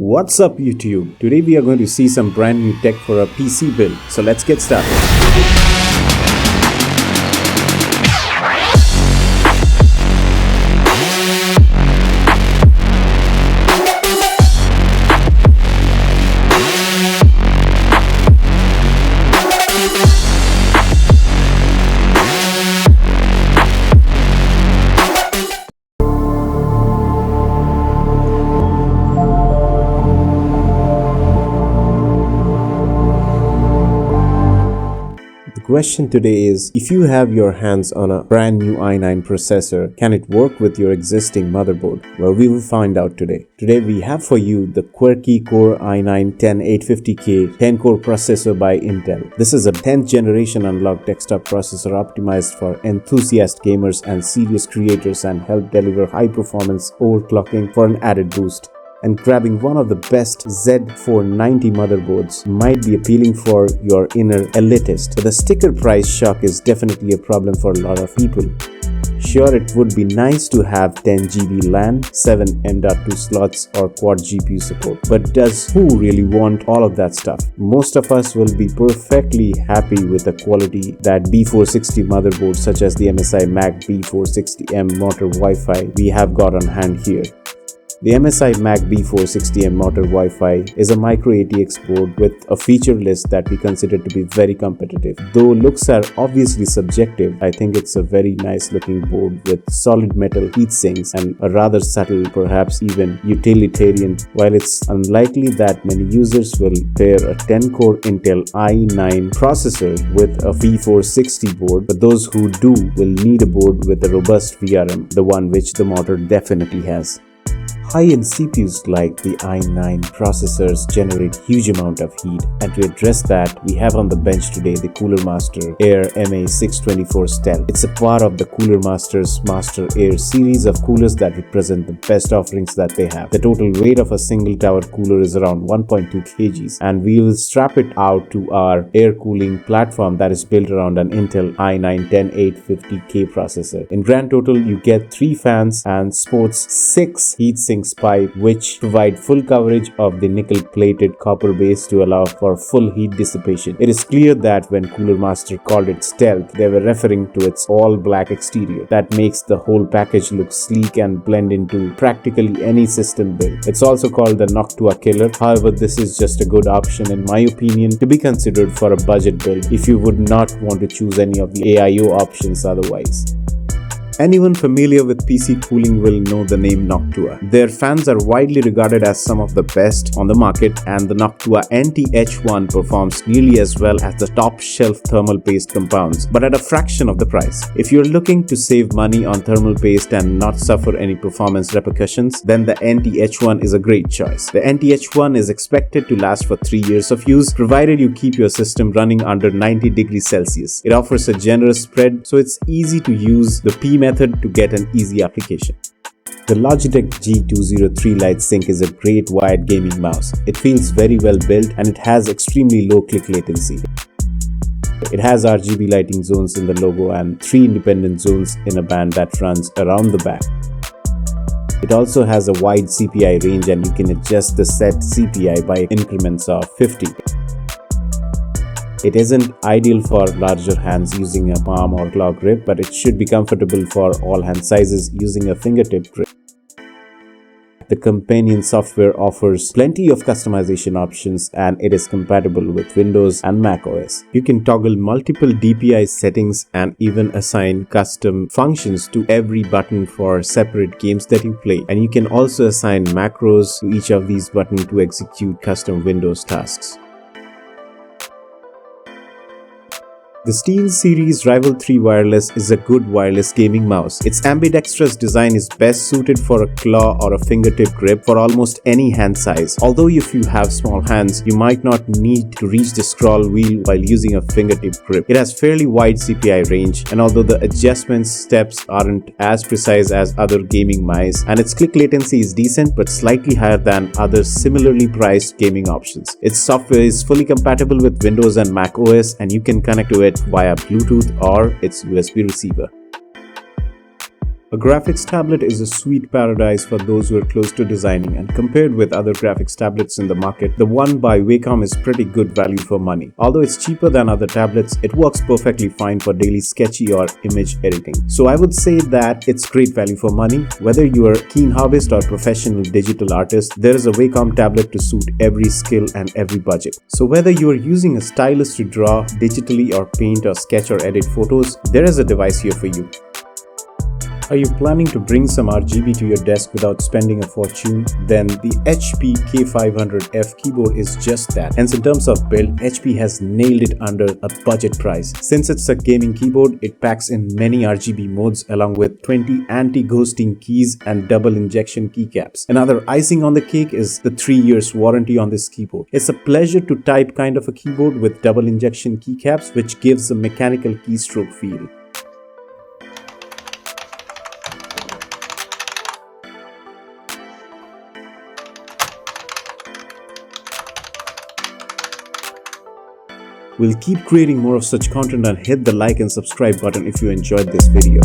What's up YouTube? Today we are going to see some brand new tech for a PC build. So let's get started. The question today is, if you have your hands on a brand new i9 processor, can it work with your existing motherboard? Well, we will find out today. Today we have for you the quirky Core i9-10850K 10-core processor by Intel. This is a 10th generation unlocked desktop processor optimized for enthusiast gamers and serious creators and help deliver high performance overclocking for an added boost. And grabbing one of the best Z490 motherboards might be appealing for your inner elitist, but the sticker price shock is definitely a problem for a lot of people. Sure, it would be nice to have 10 GB LAN, 7 M.2 slots or quad GPU support, but does who really want all of that stuff? Most of us will be perfectly happy with the quality that B460 motherboards such as the MSI Mac B460M Motor Wi-Fi we have got on hand here. The MSI Mac B460M Motor Wi-Fi is a micro ATX board with a feature list that we consider to be very competitive. Though looks are obviously subjective, I think it's a very nice looking board with solid metal heat sinks and a rather subtle, perhaps even utilitarian. While it's unlikely that many users will pair a 10-core Intel i9 processor with a V460 board, but those who do will need a board with a robust VRM, the one which the Motor definitely has. High-end CPUs like the i9 processors generate huge amount of heat, and to address that, we have on the bench today the Cooler Master Air MA624 Stealth. It's a part of the Cooler Master's Master Air series of coolers that represent the best offerings that they have. The total weight of a single tower cooler is around 1.2 kgs, and we will strap it out to our air cooling platform that is built around an Intel i9-10850K processor. In grand total, you get 3 fans and sports 6 heatsink pipe which provide full coverage of the nickel-plated copper base to allow for full heat dissipation. It is clear that when Cooler Master called it stealth, they were referring to its all-black exterior that makes the whole package look sleek and blend into practically any system build. It's also called the Noctua Killer. However, this is just a good option in my opinion to be considered for a budget build if you would not want to choose any of the AIO options otherwise. Anyone familiar with PC cooling will know the name Noctua. Their fans are widely regarded as some of the best on the market, and the Noctua NT-H1 performs nearly as well as the top-shelf thermal paste compounds, but at a fraction of the price. If you're looking to save money on thermal paste and not suffer any performance repercussions, then the NT-H1 is a great choice. The NT-H1 is expected to last for 3 years of use, provided you keep your system running under 90 degrees Celsius. It offers a generous spread, so it's easy to use the P method to get an easy application. The Logitech G203 LightSync is a great wired gaming mouse. It feels very well built and it has extremely low click latency. It has RGB lighting zones in the logo and 3 independent zones in a band that runs around the back. It also has a wide CPI range and you can adjust the set CPI by increments of 50. It isn't ideal for larger hands using a palm or claw grip, but it should be comfortable for all hand sizes using a fingertip grip. The companion software offers plenty of customization options and it is compatible with Windows and Mac OS. You can toggle multiple DPI settings and even assign custom functions to every button for separate games that you play. And you can also assign macros to each of these buttons to execute custom Windows tasks. The SteelSeries Rival 3 Wireless is a good wireless gaming mouse. Its ambidextrous design is best suited for a claw or a fingertip grip for almost any hand size. Although if you have small hands, you might not need to reach the scroll wheel while using a fingertip grip. It has fairly wide CPI range, and although the adjustment steps aren't as precise as other gaming mice, and its click latency is decent but slightly higher than other similarly priced gaming options. Its software is fully compatible with Windows and Mac OS, and you can connect to it via Bluetooth or its USB receiver. A graphics tablet is a sweet paradise for those who are close to designing, and compared with other graphics tablets in the market, the one by Wacom is pretty good value for money. Although it's cheaper than other tablets, it works perfectly fine for daily sketchy or image editing. So I would say that it's great value for money. Whether you are a keen hobbyist or professional digital artist, there is a Wacom tablet to suit every skill and every budget. So whether you are using a stylus to draw digitally or paint or sketch or edit photos, there is a device here for you. Are you planning to bring some RGB to your desk without spending a fortune? Then the HP K500F keyboard is just that. Hence, in terms of build, HP has nailed it under a budget price. Since it's a gaming keyboard, it packs in many RGB modes along with 20 anti-ghosting keys and double injection keycaps. Another icing on the cake is the 3 years warranty on this keyboard. It's a pleasure to type kind of a keyboard with double injection keycaps, which gives a mechanical keystroke feel. We'll keep creating more of such content, and hit the like and subscribe button if you enjoyed this video.